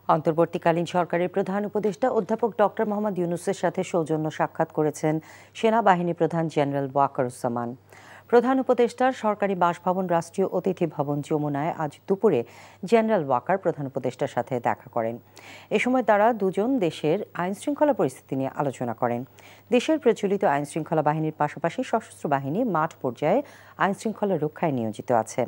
অন্তর্বর্তীকালীন সরকারের প্রধান উপদেষ্টা অধ্যাপক ডক্টর মোহাম্মদ ইউনূসের সাথে সৌজন্য সাক্ষাৎ করেছেন সেনাবাহিনী প্রধান জেনারেল ওয়াকারুজ্জামান। প্রধান উপদেষ্টার সরকারি বাসভবন রাষ্ট্রীয় অতিথি ভবন যমুনায় আজ দুপুরে জেনারেল ওয়াকার প্রধান উপদেষ্টার সাথে দেখা করেন। এ সময় তারা দুজন দেশের আইনশৃঙ্খলা পরিস্থিতি নিয়ে আলোচনা করেন। দেশের প্রচলিত আইনশৃঙ্খলা বাহিনীর পাশাপাশি সশস্ত্র বাহিনী মাঠ পর্যায়ে আইনশৃঙ্খলা রক্ষায় নিয়োজিত আছে।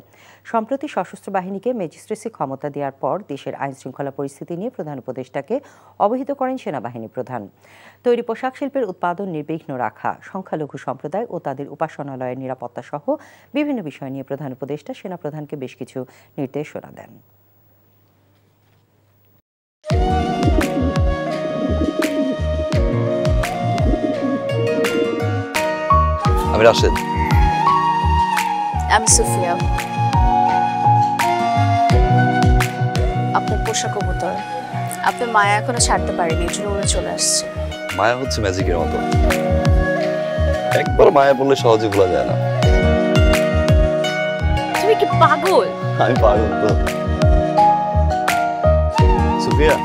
সম্প্রতি সশস্ত্র বাহিনীকে ম্যাজিস্ট্রেসি ক্ষমতা দেওয়ার পর দেশের আইনশৃঙ্খলা পরিস্থিতি নিয়ে প্রধান উপদেষ্টাকে অবহিত করেন সেনাবাহিনী প্রধান। তৈরি পোশাক শিল্পের উৎপাদন নির্বিঘ্ন রাখা, সংখ্যালঘু সম্প্রদায় ও তাদের উপাসনালয়ের নিরাপত্তা সহ বিভিন্ন বিষয় নিয়ে প্রধান উপদেষ্টা সেনাপ্রধানকে বেশ কিছু নির্দেশনা দেন। আমি রাশেদ। আমি সুফিয়া। আপনার পোষা কবুতর, আপনি মায়া এখনো ছাড়তে পারেনি, এই জন্য উড়ে চলে আসছে। মায়া হচ্ছে ম্যাজিকের মতো, একবার মায়া বললে সহজে ভোলা যায় না। তুমি কি পাগল? আমি পাগল তো। সুফিয়া,